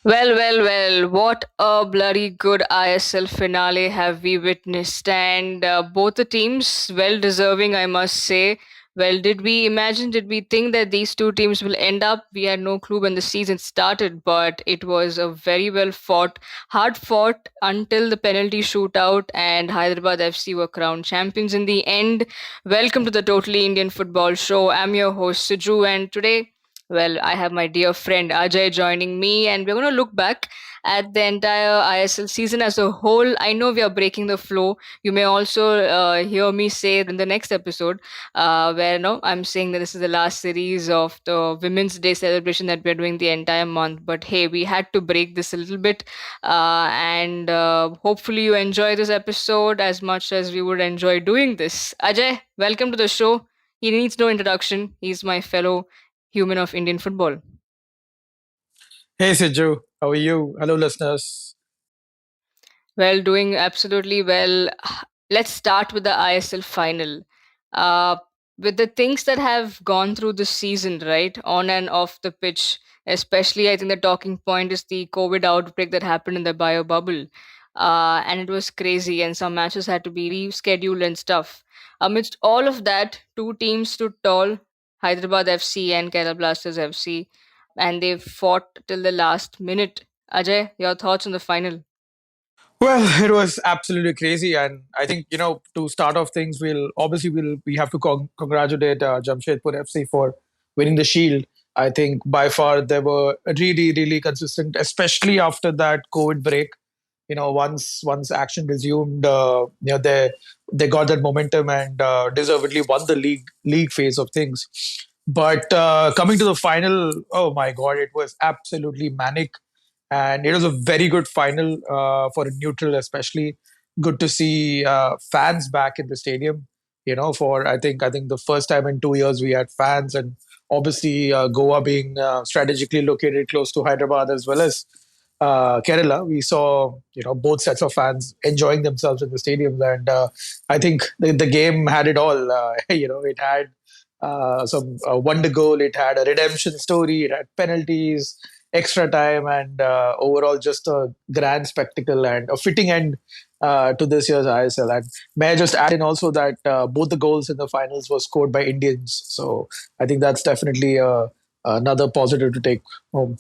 Well, what a bloody good ISL finale have we witnessed. And both the teams, well deserving, I must say. Well, did we think that these two teams will end up? We had no clue when the season started, but it was a very well fought, hard fought until the penalty shootout, and Hyderabad FC were crowned champions in the end. Welcome to the Totally Indian Football Show. I'm your host, Siju, and today I have my dear friend Ajay joining me, and we're going to look back at the entire ISL season as a whole. I know we are breaking the flow. You may also hear me say in the next episode, where no, I'm saying that this is the last series of the Women's Day celebration that we're doing the entire month. But hey, we had to break this a little bit, and hopefully you enjoy this episode as much as we would enjoy doing this. Ajay, welcome to the show. He needs no introduction. He's my fellow human of Indian football. Hey Siju, how are you? Hello, listeners. Well, doing absolutely well. Let's start with the ISL final. Uh, with the things that have gone through this season, right, on and off the pitch, especially, I think the talking point is the COVID outbreak that happened in the bio bubble. And it was crazy, and some matches had to be rescheduled and stuff. Amidst all of that, two teams stood tall, Hyderabad FC and Kerala Blasters FC, and they fought till the last minute. Ajay, your thoughts on the final? Well, it was absolutely crazy, and I think to start off things, we have to congratulate Jamshedpur FC for winning the Shield. I think by far they were really consistent, especially after that COVID break. Once action resumed, they got that momentum and deservedly won the league phase of things. But coming to the final, oh my God, it was absolutely manic, and it was a very good final for a neutral, especially good to see fans back in the stadium. For I think the first time in 2 years we had fans, and obviously Goa being strategically located close to Hyderabad as well as Kerala, we saw both sets of fans enjoying themselves in the stadiums, and I think the game had it all. It had some wonder goal, it had a redemption story, it had penalties, extra time, and overall just a grand spectacle and a fitting end to this year's ISL. And may I just add in also that both the goals in the finals were scored by Indians, so I think that's definitely another positive to take home.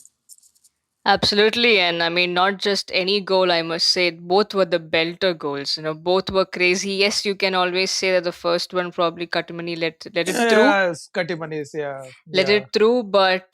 Absolutely, and I mean, not just any goal, I must say, both were the belter goals. Both were crazy. Yes, you can always say that the first one probably Katamani let it through, Yeah, Skatimanis, yeah, let yeah. it through, but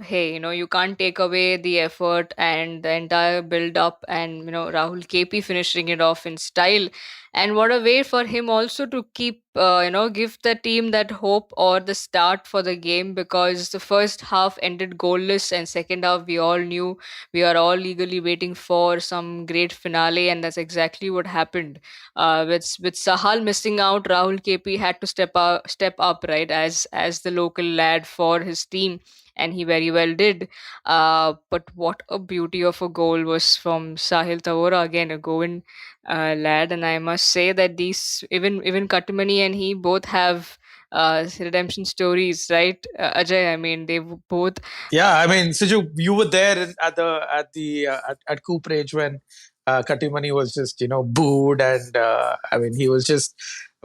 hey, you can't take away the effort and the entire build up, and Rahul KP finishing it off in style. And what a way for him also to keep give the team that hope or the start for the game, because the first half ended goalless, and second half we all knew, we are all eagerly waiting for some great finale, and that's exactly what happened. With Sahal missing out, Rahul KP had to step up, right, as the local lad for his team, and he very well did. But what a beauty of a goal was from Sahil Tavora, again a Goan lad, and I must say that these even Katamani and he both have redemption stories, right, Ajay? I mean, both. Yeah, I mean, Siju, you were there at Cooperage when Katimani was just booed, and I mean he was just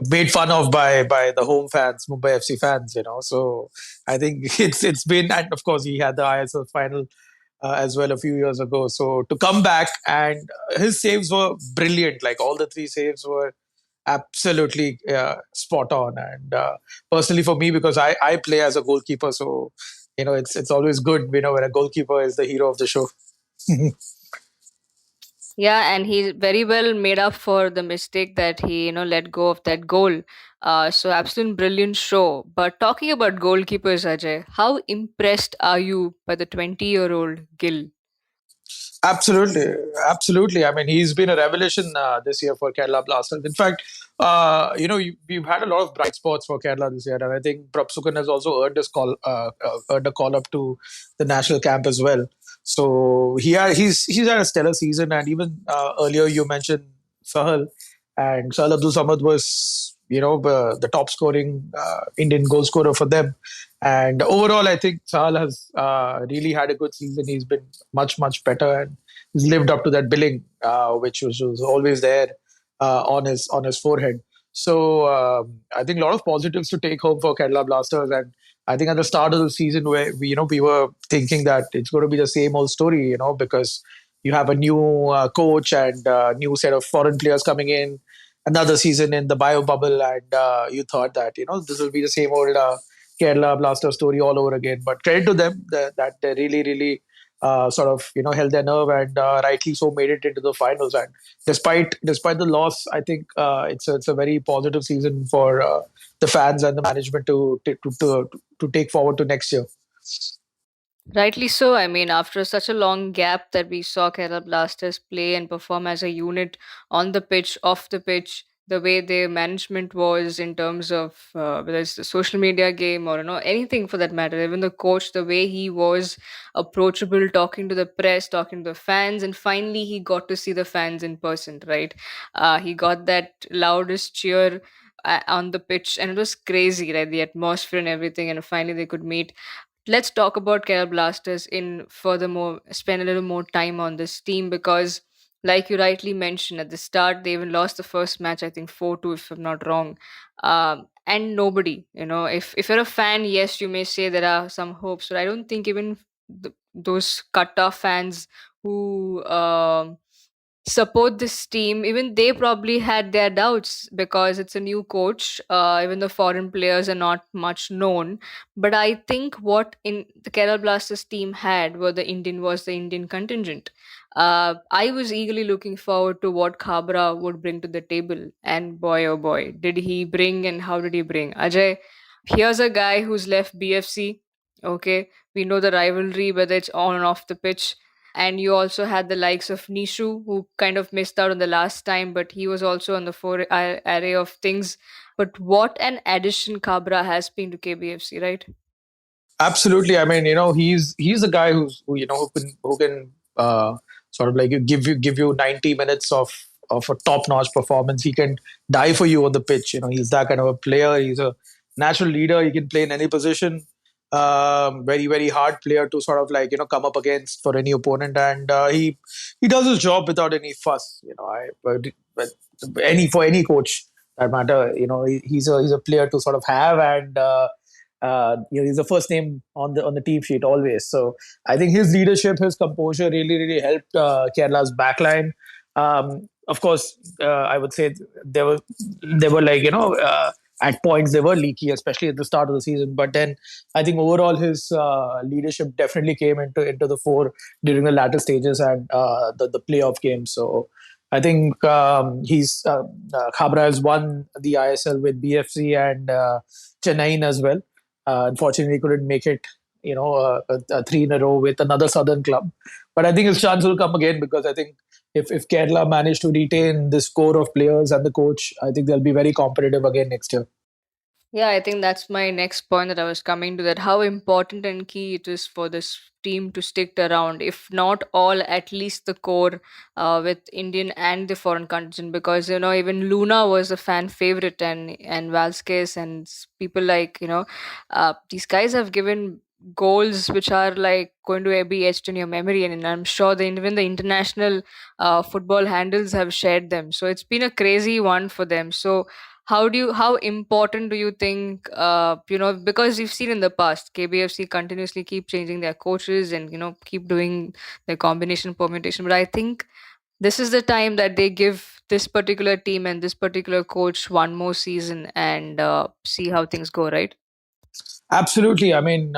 made fun of by the home fans, Mumbai FC fans. So I think it's been, and of course he had the ISL final as well a few years ago. So to come back, and his saves were brilliant. Like all the three saves were absolutely spot on. And personally, for me, because I play as a goalkeeper, so it's always good when a goalkeeper is the hero of the show. Yeah, and he very well made up for the mistake that he, let go of that goal. So absolute brilliant show. But talking about goalkeepers, Ajay, how impressed are you by the 20-year-old Gill? Absolutely, absolutely. I mean, he's been a revelation this year for Kerala Blasters. In fact, we've had a lot of bright spots for Kerala this year, and I think Prabsukan has also earned a call up to the national camp as well. So he's had a stellar season, and even earlier you mentioned Sahal, and Sahal Abdul Samad was the top scoring Indian goal scorer for them. And overall, I think Sahal has really had a good season. He's been much better, and he's lived up to that billing, which was always there on his forehead. So I think a lot of positives to take home for Kerala Blasters. And I think at the start of the season, where we were thinking that it's going to be the same old story, because you have a new coach and new set of foreign players coming in, another season in the bio bubble, and you thought that this will be the same old Kerala Blaster story all over again. But credit to them that they really sort of held their nerve, and rightly so made it into the finals. And despite the loss, I think it's a very positive season for the fans and the management to take forward to next year. Rightly so. I mean, after such a long gap that we saw Kerala Blasters play and perform as a unit on the pitch, off the pitch, the way their management was in terms of whether it's the social media game or anything for that matter, even the coach, the way he was approachable, talking to the press, talking to the fans, and finally he got to see the fans in person, right? He got that loudest cheer on the pitch, and it was crazy, right? The atmosphere and everything, and finally they could meet. Let's talk about Kerala Blasters in furthermore, spend a little more time on this team because, like you rightly mentioned at the start, they even lost the first match, I think 4-2, if I'm not wrong. And nobody, if you're a fan, yes, you may say there are some hopes, but I don't think even those cut off fans who support this team, even they probably had their doubts because it's a new coach. Even the foreign players are not much known, but I think what in the Kerala Blasters team had was the Indian contingent. I was eagerly looking forward to what Khabra would bring to the table, and boy oh boy did he bring, and how did he bring. Ajay, here's a guy who's left BFC. Okay, we know the rivalry, whether it's on and off the pitch. And you also had the likes of Nishu, who kind of missed out on the last time, but he was also on the array of things. But what an addition Cabra has been to KBFC, right? Absolutely. I mean, he's a guy who can sort of like give you 90 minutes of a top notch performance. He can die for you on the pitch. He's that kind of a player. He's a natural leader. He can play in any position. Very hard player to sort of like come up against for any opponent, and he does his job without any fuss. But any for any coach that matter. He's a player to sort of have, and he's the first name on the team sheet always. So I think his leadership, his composure, really helped Kerala's backline. Of course, I would say they were like at points they were leaky, especially at the start of the season. But then I think overall his leadership definitely came into the fore during the latter stages and the playoff games. So I think Khabra has won the ISL with BFC and Chennai as well. Unfortunately, he couldn't make it, a three in a row with another southern club. But I think his chance will come again because I think if Kerala manage to retain this core of players and the coach, I think they'll be very competitive again next year. Yeah, I think that's my next point that I was coming to, that how important and key it is for this team to stick around, if not all, at least the core with Indian and the foreign contingent. Because even Luna was a fan favorite, and Vasquez and people like these guys have given goals which are like going to be etched in your memory, and I'm sure even the international football handles have shared them. So it's been a crazy one for them. So how important do you think, because you've seen in the past KBFC continuously keep changing their coaches and keep doing their combination permutation, but I think this is the time that they give this particular team and this particular coach one more season and see how things go, right? Absolutely. I mean,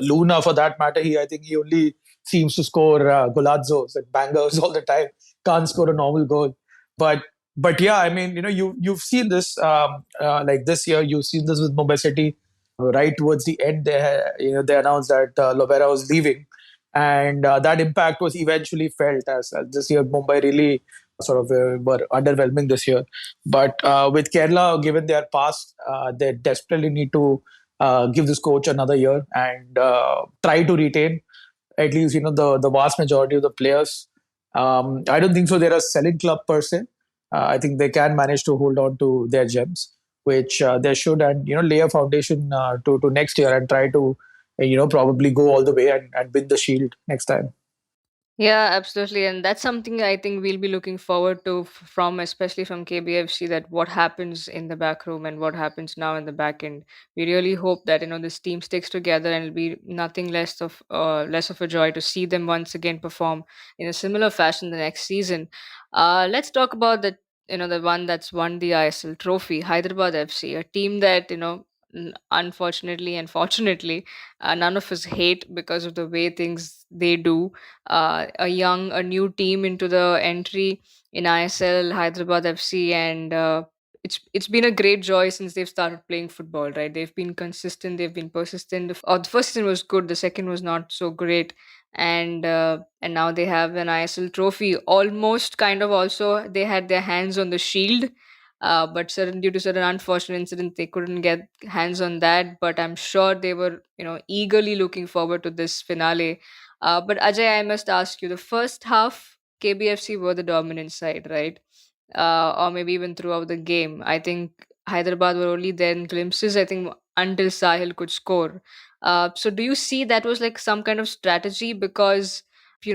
Luna, for that matter, I think he only seems to score golazzos and bangers all the time. Can't score a normal goal. But but yeah, I mean, you've seen this like this year. You've seen this with Mumbai City. Right towards the end, they announced that Lovera was leaving, and that impact was eventually felt as this year Mumbai really sort of were underwhelming this year. But with Kerala, given their past, they desperately need to give this coach another year and try to retain at least the vast majority of the players. I don't think so. They're a selling club per se, I think they can manage to hold on to their gems, which they should, and lay a foundation to next year and try to probably go all the way and win the Shield next time. Yeah, absolutely. And that's something I think we'll be looking forward to from, especially from KBFC, that what happens in the back room and what happens now in the back end. We really hope that, this team sticks together, and it'll be nothing less of a joy to see them once again perform in a similar fashion the next season. Let's talk about the one that's won the ISL trophy, Hyderabad FC, a team that, unfortunately and fortunately, none of us hate because of the way things they do. A new team into the entry in ISL, Hyderabad FC, and it's been a great joy since they've started playing football. Right, they've been consistent, they've been persistent. The first season was good, the second was not so great, and now they have an ISL trophy. Almost, kind of, also they had their hands on the shield. But due to certain unfortunate incidents, they couldn't get hands on that. But I'm sure they were, eagerly looking forward to this finale. But Ajay, I must ask you, the first half, KBFC were the dominant side, right? Or maybe even throughout the game. I think Hyderabad were only there in glimpses, I think, until Sahil could score. So do you see that was like some kind of strategy? Because,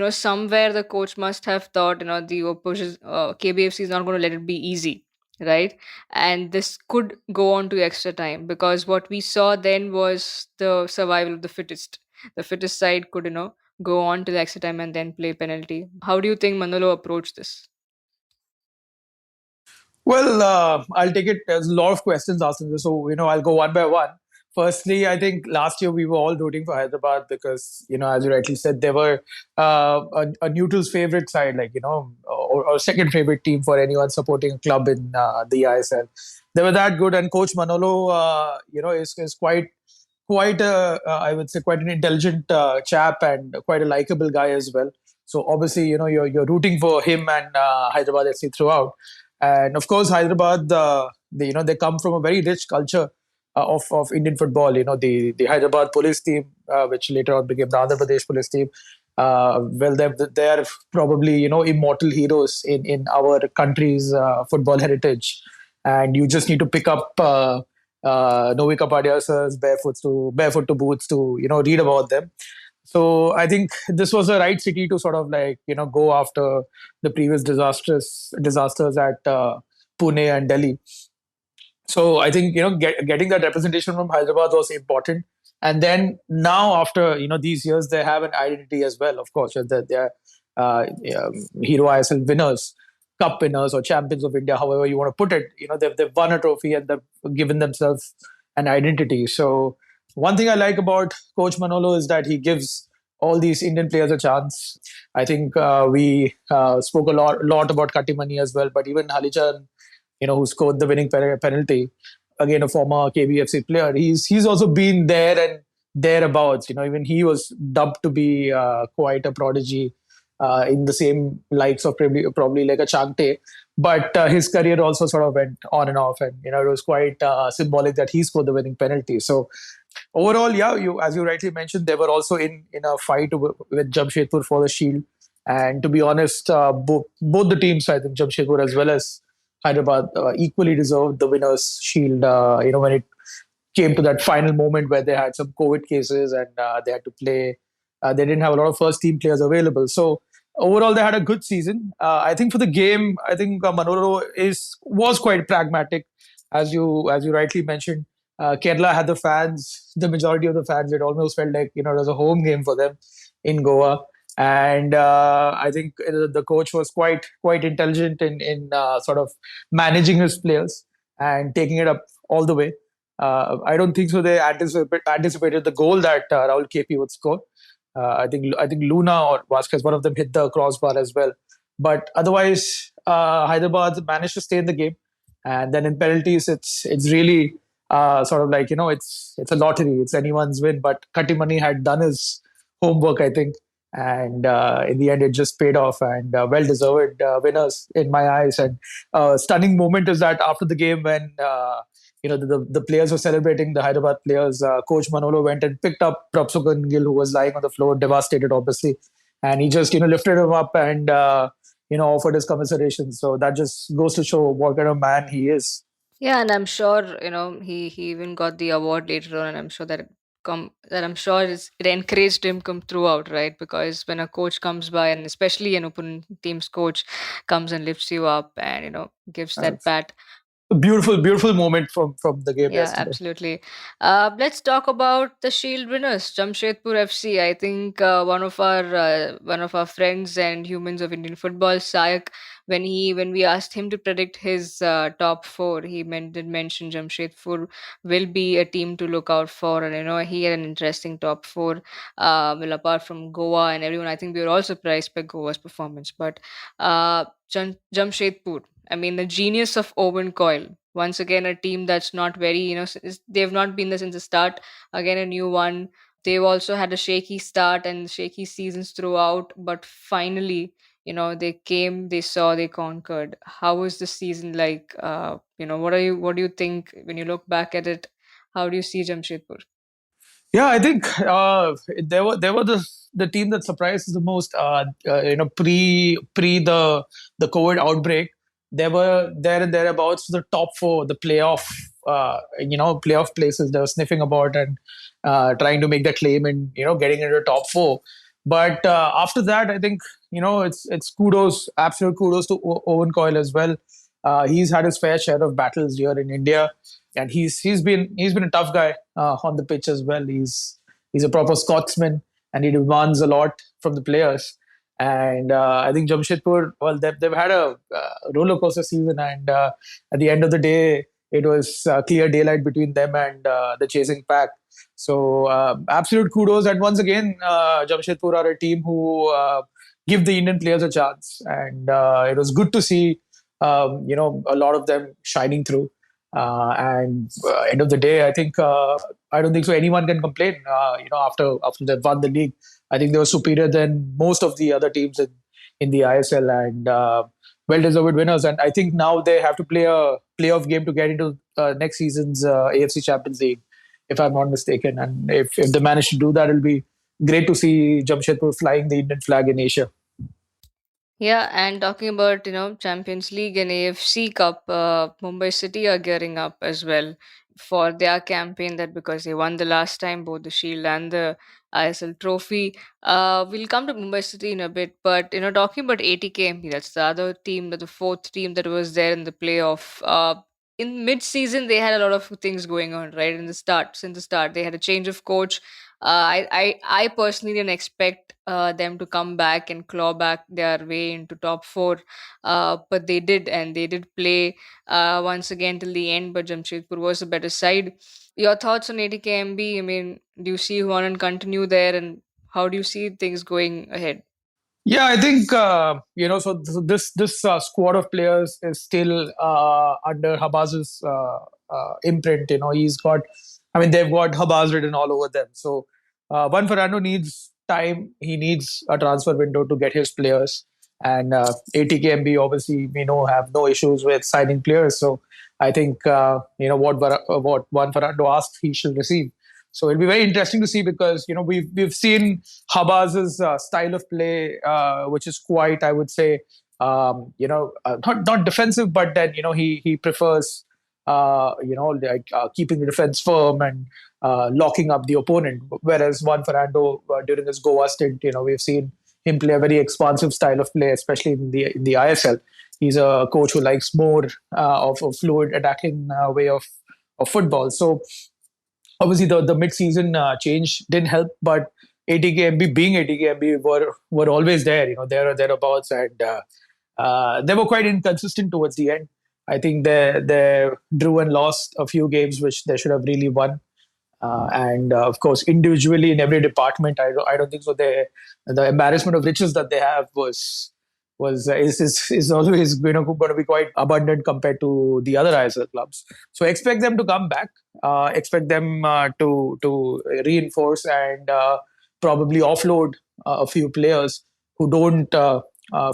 somewhere the coach must have thought, the opposition, KBFC is not going to let it be easy, right? And this could go on to extra time, because what we saw then was the survival of the fittest. The fittest side could, go on to the extra time and then play penalty. How do you think Manolo approached this? Well, I'll take it. There's a lot of questions asked in this, so I'll go one by one. Firstly, I think last year we were all rooting for Hyderabad because as you rightly said, they were a neutral's favorite side, like or second favorite team for anyone supporting a club in the ISL. They were that good, and Coach Manolo, is quite a I would say quite an intelligent chap and quite a likable guy as well. So obviously, you're rooting for him and Hyderabad FC throughout. And of course, Hyderabad, they come from a very rich culture of Indian football. The Hyderabad police team, which later on became the Andhra Pradesh police team. Well, they're probably immortal heroes in our country's football heritage, and you just need to pick up Novi Kapadia's barefoot to boots to read about them. So I think this was the right city to sort of like go after the previous disasters at Pune and Delhi. So I think getting that representation from Hyderabad was important. And then now after these years, they have an identity as well. Of course, that they're Hero ISL winners, cup winners, or champions of India, however you want to put it. They've won a trophy and they've given themselves an identity. So one thing I like about Coach Manolo is that he gives all these Indian players a chance. I think we spoke a lot about Katimani as well, but even Halichan, who scored the winning penalty, again a former KBFC player. He's also been there and thereabouts. Even he was dubbed to be quite a prodigy in the same likes of probably like a Changte. But his career also sort of went on and off, and it was quite symbolic that he scored the winning penalty. So overall, yeah, as you rightly mentioned, they were also in a fight with Jamshedpur for the Shield. And to be honest, both the teams, I think Jamshedpur as well as Hyderabad, equally deserved the winners' Shield. When it came to that final moment where they had some COVID cases and they had to play. They didn't have a lot of first team players available. So overall, they had a good season. I think for the game, I think Manolo was quite pragmatic, as you rightly mentioned. Kerala had the fans, the majority of the fans. It almost felt like it was a home game for them in Goa. And I think the coach was quite intelligent in sort of managing his players and taking it up all the way. I don't think so. They anticipated the goal that Rahul KP would score. I think Luna or Vasquez, one of them hit the crossbar as well. But otherwise, Hyderabad managed to stay in the game. And then in penalties, it's really sort of like it's a lottery. It's anyone's win. But Katimani had done his homework, I think, and in the end, it just paid off. And well deserved winners in my eyes. And stunning moment is that after the game when the players were celebrating, the Hyderabad players. Coach Manolo went and picked up Prabhsukan Gill, who was lying on the floor, devastated, obviously, and he just lifted him up and offered his commiseration. So that just goes to show what kind of man he is. Yeah, and I'm sure, he even got the award later on, and I'm sure that I'm sure it encouraged him come throughout, right? Because when a coach comes by, and especially an open team's coach comes and lifts you up and gives Uh, that pat. a beautiful moment from the game Yeah, yesterday. absolutely. Let's talk about the Shield winners, Jamshedpur FC. I think one of our friends and humans of Indian football, Sayak, when we asked him to predict his top four, did mention Jamshedpur will be a team to look out for, and he had an interesting top four. Well, apart from Goa and everyone, I think we were all surprised by Goa's performance, but Jamshedpur. I mean, the genius of Owen Coyle. Once again, a team that's not very, they've not been there since the start. Again, a new one. They've also had a shaky start and shaky seasons throughout, but finally, they came, they saw, they conquered. How was the season like? What do you think when you look back at it? How do you see Jamshedpur? Yeah, I think they were the team that surprised us the most. Pre the COVID outbreak, they were there and thereabouts to the top four, the playoff, playoff places. They were sniffing about and trying to make the claim and getting into the top four. But after that, I think it's kudos, absolute kudos to Owen Coyle as well. He's had his fair share of battles here in India, and he's been a tough guy on the pitch as well. He's a proper Scotsman, and he demands a lot from the players. And I think Jamshedpur, well, they've had a roller coaster season, and at the end of the day, it was clear daylight between them and the chasing pack. So absolute kudos, and once again, Jamshedpur are a team who give the Indian players a chance, and it was good to see a lot of them shining through. And end of the day, I think I don't think so anyone can complain. After they won the league, I think they were superior than most of the other teams in the ISL, and well deserved winners. And I think now they have to play a playoff game to get into next season's AFC Champions League, if I'm not mistaken. And if they manage to do that, it'll be great to see Jamshedpur flying the Indian flag in Asia. Yeah, and talking about, Champions League and AFC Cup, Mumbai City are gearing up as well for their campaign that because they won the last time, both the Shield and the ISL trophy. We'll come to Mumbai City in a bit, but, talking about ATKMP, that's the other team, the fourth team that was there in the playoff. In mid-season, they had a lot of things going on, right? Since the start, they had a change of coach. I personally didn't expect them to come back and claw back their way into top four, but they did, and they did play once again till the end. But Jamshedpur was a better side. Your thoughts on ATKMB? I mean, do you see Juan and continue there, and how do you see things going ahead? Yeah, I think So this squad of players is still under Habaz's imprint. He's got. I mean, they've got Habaz written all over them. So Juan Fernando needs time. He needs a transfer window to get his players. And ATKMB obviously we know have no issues with signing players. So I think what Juan Fernando asked, he shall receive. So it'll be very interesting to see because we've seen Habaz's style of play, which is quite, I would say, not defensive, but then he prefers keeping the defense firm and locking up the opponent. Whereas Juan Fernando during his Goa stint, we've seen him play a very expansive style of play, especially in the ISL. He's a coach who likes more of a fluid attacking way of football. So obviously the mid-season change didn't help, but ATKMB being ATKMB were always there, there or thereabouts, and they were quite inconsistent towards the end. I think they drew and lost a few games which they should have really won. And of course, individually in every department, I don't think so. The embarrassment of riches that they have is always going to be quite abundant compared to the other ISL clubs. So expect them to come back. Expect them to reinforce and probably offload a few players who don't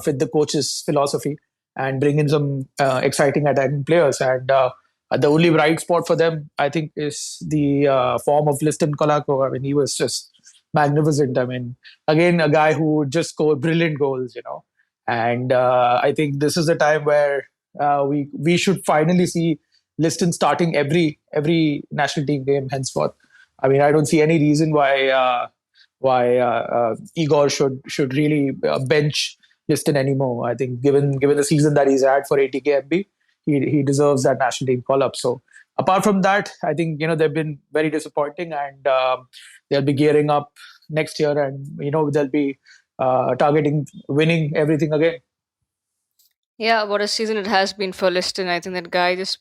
fit the coach's philosophy and bring in some exciting attacking players. And the only bright spot for them, I think, is the form of Liston Kolako. I mean, he was just magnificent. I mean, again, a guy who would just score brilliant goals, And I think this is the time where we should finally see Liston starting every national team game henceforth. I mean, I don't see any reason why Igor should really bench Liston anymore. I think given the season that he's had for ATKMB, he deserves that national team call up. So apart from that, I think they've been very disappointing, and they'll be gearing up next year, and they'll be targeting winning everything again. Yeah, what a season it has been for Liston. I think that guy just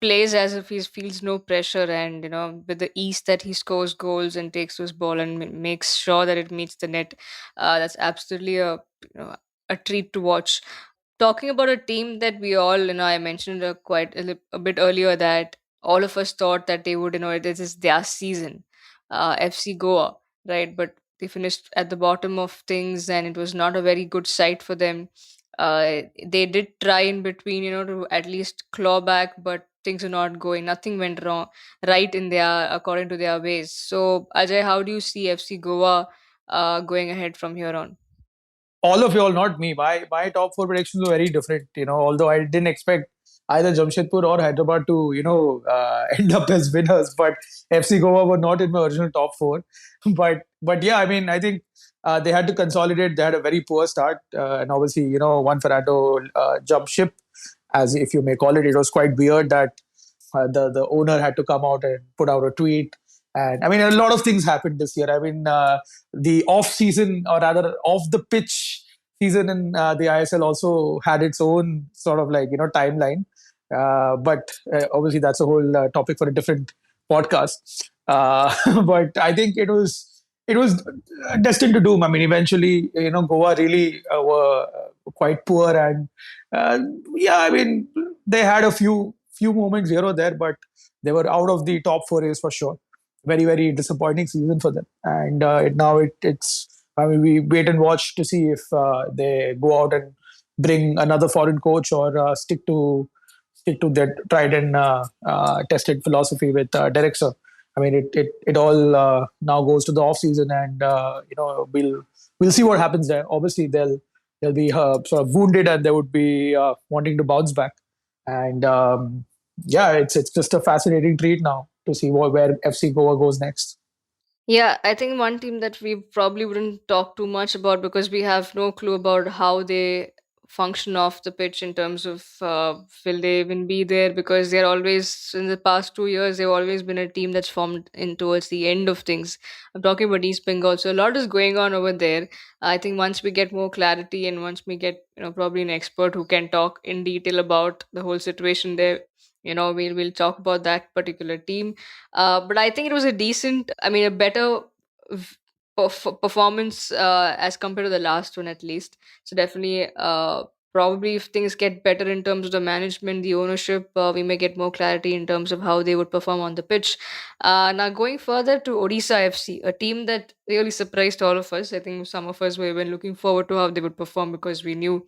plays as if he feels no pressure, and with the ease that he scores goals and takes those ball and makes sure that it meets the net. That's absolutely a treat to watch. Talking about a team that we all, I mentioned quite a bit earlier that all of us thought that they would, this is their season, FC Goa, right? But they finished at the bottom of things, and it was not a very good sight for them. They did try in between, to at least claw back, but things are not going. Nothing went wrong, right in their according to their ways. So, Ajay, how do you see FC Goa going ahead from here on? All of y'all, not me. My top four predictions were very different. Although I didn't expect either Jamshedpur or Hyderabad to end up as winners, but FC Goa were not in my original top four. But yeah, I mean, I think they had to consolidate. They had a very poor start, and obviously, Juan Fernando jumped ship, as if you may call it. It was quite weird that the owner had to come out and put out a tweet. And I mean, a lot of things happened this year. I mean, the off season, or rather off the pitch season in the ISL also had its own sort of like timeline. But obviously that's a whole topic for a different podcast. But I think it was destined to doom. I mean, eventually, Goa really were quite poor, and uh, yeah, I mean, they had a few moments here or there, but they were out of the top four race for sure. Very very disappointing season for them, and it's. I mean, we wait and watch to see if they go out and bring another foreign coach, or stick to their tried and tested philosophy with Derek Sir. I mean, it all now goes to the off season, and we'll see what happens there. Obviously, they'll be sort of wounded, and they would be wanting to bounce back. And yeah, it's just a fascinating treat now to see where FC Goa goes next. Yeah, I think one team that we probably wouldn't talk too much about because we have no clue about how they function off the pitch in terms of will they even be there, because they're always in the past 2 years they've always been a team that's formed in towards the end of things. I'm talking about East Bengal, so a lot is going on over there. I think once we get more clarity and once we get probably an expert who can talk in detail about the whole situation there, we'll talk about that particular team. But I think it was a decent, I mean, a better v- performance as compared to the last one, at least. So definitely, probably if things get better in terms of the management, the ownership, we may get more clarity in terms of how they would perform on the pitch. Now, going further to Odisha FC, a team that really surprised all of us. I think some of us were even looking forward to how they would perform because we knew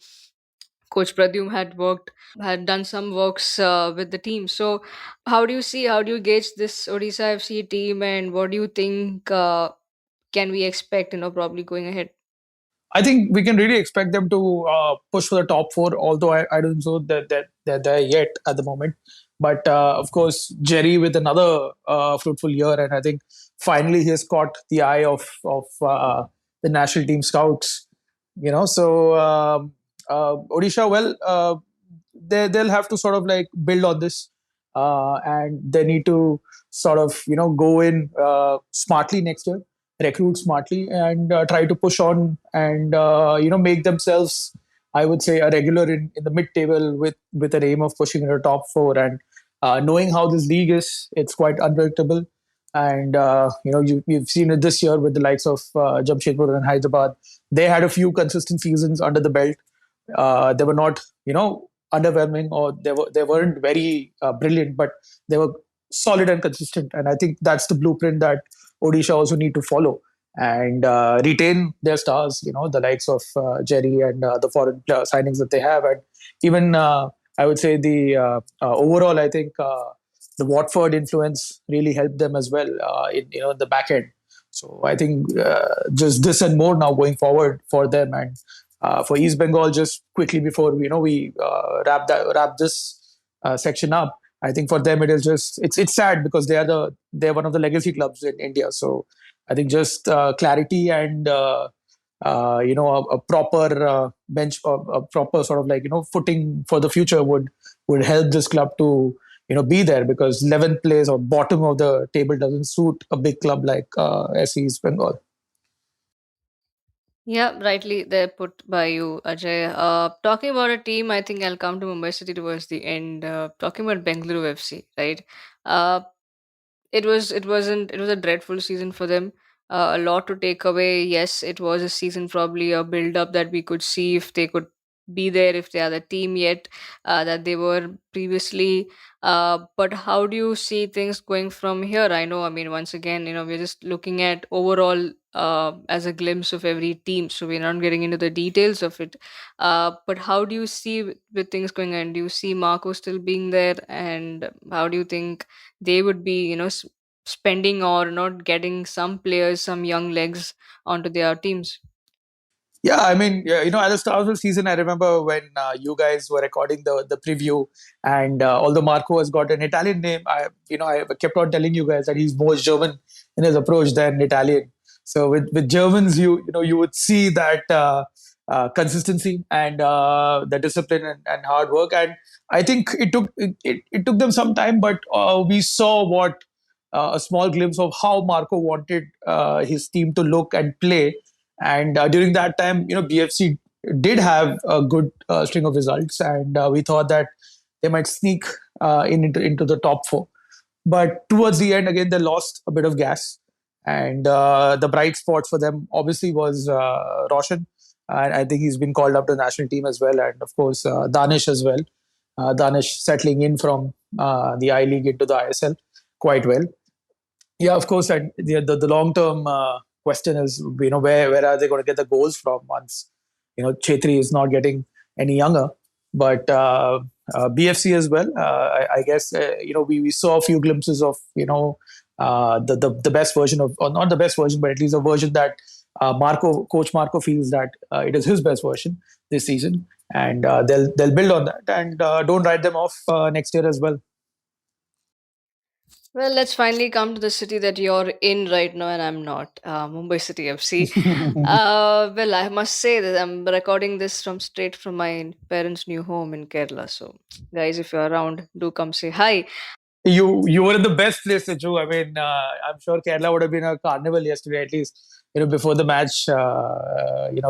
Coach Pradyum had done some works with the team. So, how do you gauge this Odisha FC team, and what do you think can we expect? Probably going ahead. I think we can really expect them to push for the top four, although I don't know that they're there yet at the moment. But of course, Jerry with another fruitful year, and I think finally he has caught the eye of the national team scouts. So Odisha, well, they'll have to sort of like build on this, and they need to sort of go in smartly next year, recruit smartly, and try to push on, and make themselves, I would say, a regular in the mid table with an aim of pushing in the top four. And knowing how this league is, it's quite unpredictable. And you've seen it this year with the likes of Jamshedpur and Hyderabad. They had a few consistent seasons under the belt. They were not underwhelming, or they weren't very brilliant, but they were solid and consistent. And I think that's the blueprint that Odisha also need to follow, and retain their stars, the likes of Jerry, and the foreign signings that they have. And even I would say the overall, I think the Watford influence really helped them as well in the back end. So I think just this and more now going forward for them, and For East Bengal, just quickly before we wrap this section up, I think for them it is just it's sad because they're one of the legacy clubs in India. So I think just clarity and a proper bench, a proper sort of like footing for the future would help this club to be there, because 11th place or bottom of the table doesn't suit a big club like SC East Bengal. Yeah, rightly there put by you, Ajay. Talking about a team, I think I'll come to Mumbai City towards the end. Talking about Bengaluru FC, right? Uh, it was a dreadful season for them. A lot to take away. Yes, it was a season, probably a build up that we could see if they could be there, if they are the team yet that they were previously. But how do you see things going from here? I know, I mean, once again, we're just looking at overall as a glimpse of every team, so we're not getting into the details of it. But how do you see with things going on? Do you see Marco still being there, and how do you think they would be, spending or not getting some players, some young legs onto their teams? Yeah, I mean, yeah, at the start of the season, I remember when you guys were recording the preview, and although Marco has got an Italian name, I kept on telling you guys that he's more German in his approach than Italian. So with Germans, you would see that consistency and the discipline and hard work, and I think it took them some time, but we saw what a small glimpse of how Marco wanted his team to look and play. And during that time, BFC did have a good string of results, and we thought that they might sneak into the top four. But towards the end, again, they lost a bit of gas. And the bright spot for them obviously was Roshan. And I think he's been called up to the national team as well. And of course, Danish as well. Danish settling in from the I League into the ISL quite well. Yeah, of course. And the long term question is, where are they going to get the goals from once Chetri is not getting any younger? But BFC as well. I guess we saw a few glimpses of the best version of, or not the best version, but at least a version that Coach Marco feels that it is his best version this season, and they'll build on that, and don't write them off next year as well. Well, let's finally come to the city that you're in right now, and I'm not. Mumbai City FC. Well, I must say that I'm recording this from straight from my parents' new home in Kerala. So, guys, if you're around, do come say hi. You were in the best place, Siju. I mean, I'm sure Kerala would have been a carnival yesterday, at least before the match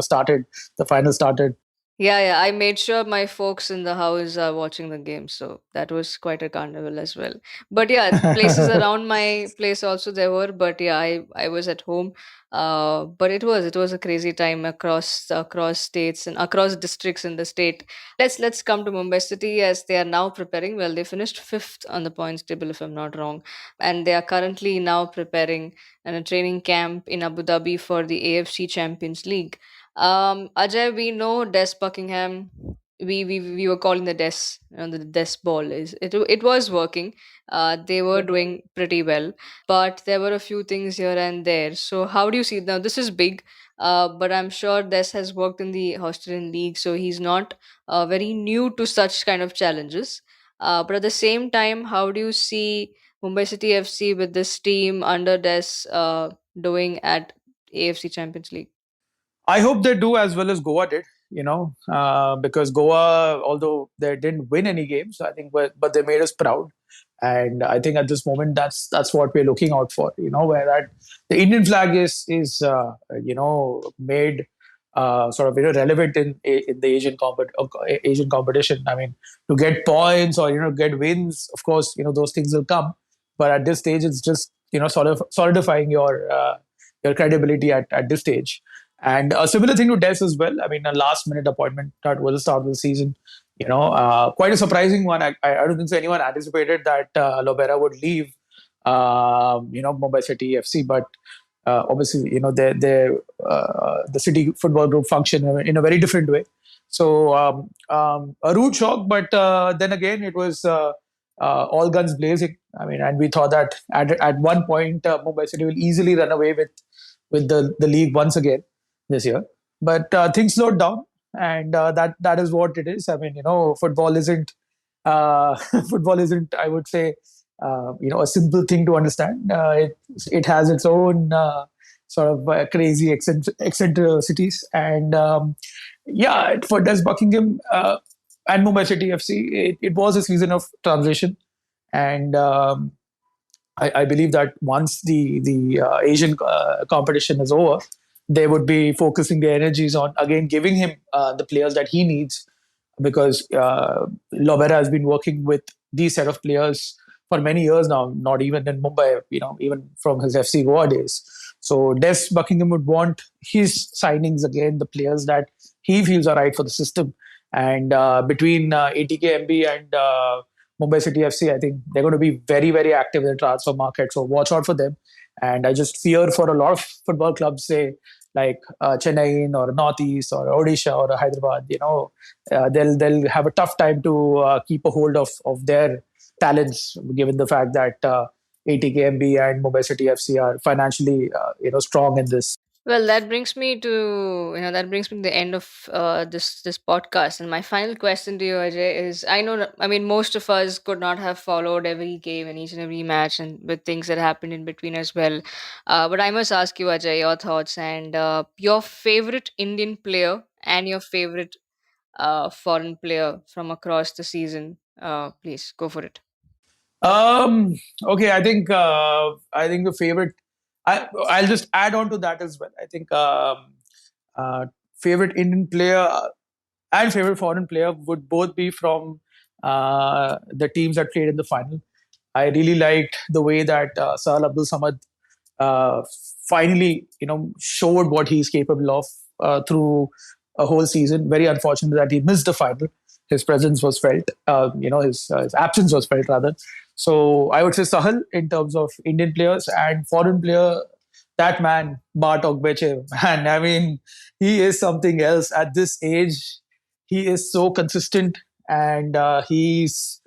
started, the final started. Yeah, yeah. I made sure my folks in the house are watching the game, so that was quite a carnival as well. But yeah, places around my place also there were, but yeah, I was at home. But it was a crazy time across states and across districts in the state. Let's come to Mumbai City as they are now preparing. Well, they finished fifth on the points table, if I'm not wrong, and they are currently now preparing in a training camp in Abu Dhabi for the AFC Champions League. Ajay, we know Des Buckingham. We were calling the the Des ball is it was working. They were doing pretty well, but there were a few things here and there. So how do you see now? This is big, but I'm sure Des has worked in the Australian league, so he's not very new to such kind of challenges. But at the same time, how do you see Mumbai City FC with this team under Des doing at AFC Champions League? I hope they do as well as Goa did, because Goa, although they didn't win any games, I think, but they made us proud. And I think at this moment, that's what we're looking out for. Where that the Indian flag is made sort of relevant in the Asian competition. I mean, to get points or get wins, of course, those things will come. But at this stage, it's just sort of solidifying your credibility at this stage. And a similar thing to Des as well. I mean, a last minute appointment that was the start of the season. Quite a surprising one. I don't think so anyone anticipated that Lobera would leave, Mumbai City FC. But obviously, the City Football Group function in a very different way. So a rude shock, but then again, it was all guns blazing. I mean, and we thought that at one point, Mumbai City will easily run away with the league once again this year. But things slowed down. and that is what it is. I mean, football isn't football isn't, I would say, a simple thing to understand. It has its own sort of crazy eccentricities, and yeah, for Des Buckingham and Mumbai City FC, it was a season of transition, and I believe that once the Asian competition is over, they would be focusing their energies on again giving him the players that he needs, because Lobera has been working with these set of players for many years now, not even in Mumbai, even from his FC Goa days. So Des Buckingham would want his signings again, the players that he feels are right for the system. And between ATK and Mumbai City FC, I think they're going to be very, very active in the transfer market. So watch out for them. And I just fear for a lot of football clubs, say like Chennai or Northeast or Odisha or Hyderabad, they'll have a tough time to keep a hold of their talents, given the fact that ATKMB and Mumbai City FC are financially strong in this. Well, that brings me to the end of this podcast. And my final question to you, Ajay, is I know that, I mean, most of us could not have followed every game and each and every match and with things that happened in between as well. But I must ask you, Ajay, your thoughts and your favorite Indian player and your favorite foreign player from across the season. Please go for it. Um, okay, I think the favorite. I'll just add on to that as well. I think uh, favorite Indian player and favorite foreign player would both be from the teams that played in the final. I really liked the way that Sahal Abdul Samad uh, finally, showed what he's capable of through a whole season. Very unfortunate that he missed the final. His presence was felt. His absence was felt rather. So I would say Sahal in terms of Indian players, and foreign player. That man, Bart Ogbeche, man. I mean, he is something else at this age. He is so consistent, and he's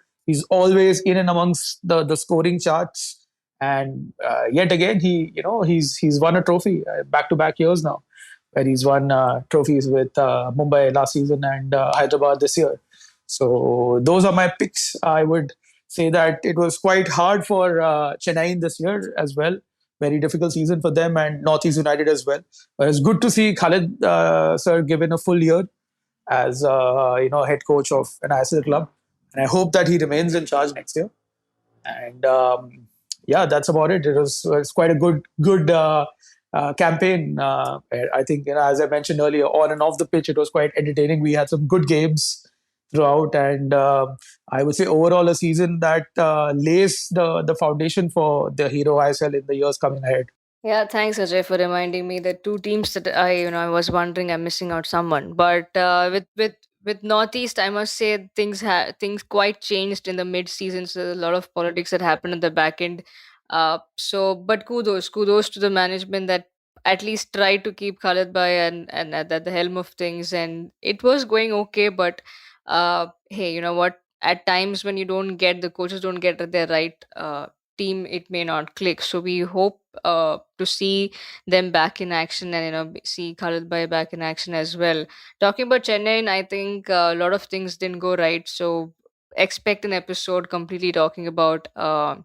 always in and amongst the scoring charts. And yet again, he's won a trophy back to back years now, where he's won trophies with Mumbai last season and Hyderabad this year. So those are my picks. I would say that it was quite hard for Chennai this year as well. Very difficult season for them, and Northeast United as well. But it's good to see Khalid sir given a full year as head coach of an ISL club, and I hope that he remains in charge next year. And yeah, that's about it. It's quite a good campaign. I think, as I mentioned earlier, on and off the pitch, it was quite entertaining. We had some good games throughout, and I would say overall a season that lays the foundation for the Hero ISL in the years coming ahead. Yeah, thanks Ajay for reminding me that two teams that I was wondering I'm missing out someone. But with Northeast, I must say things quite changed in the mid season. So a lot of politics that happened at the back end. But kudos to the management that at least tried to keep Khalid Bhai and at the helm of things, and it was going okay. But hey, you know what? At times when you don't get the coaches don't get their right team, it may not click. So we hope to see them back in action, and see Khalid Bhai back in action as well. Talking about Chennai, I think a lot of things didn't go right. So expect an episode completely talking about Chennai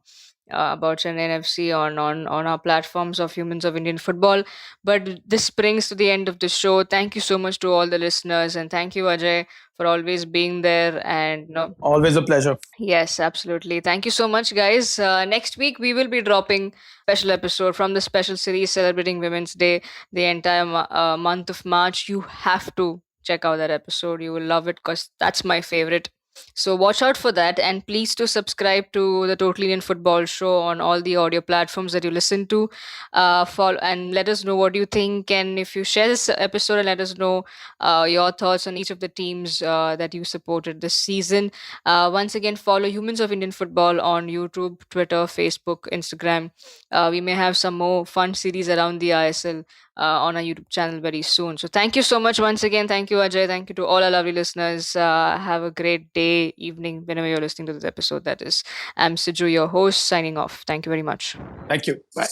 FC on our platforms of Humans of Indian Football. But this brings to the end of the show. Thank you so much to all the listeners, and thank you Ajay for always being there and Always a pleasure. Yes, absolutely. Thank you so much, guys. Next week, we will be dropping special episode from the special series celebrating Women's Day, the entire month of March. You have to check out that episode. You will love it because that's my favorite. So watch out for that, and please do subscribe to the Total Indian Football Show on all the audio platforms that you listen to. Follow and let us know what you think, and if you share this episode, and let us know your thoughts on each of the teams that you supported this season. Once again, follow Humans of Indian Football on YouTube, Twitter, Facebook, Instagram. We may have some more fun series around the ISL on our YouTube channel very soon. So thank you so much once again. Thank you, Ajay. Thank you to all our lovely listeners. Have a great day, evening, whenever you're listening to this episode. That is, I'm Siju, your host, signing off. Thank you very much. Thank you. Bye.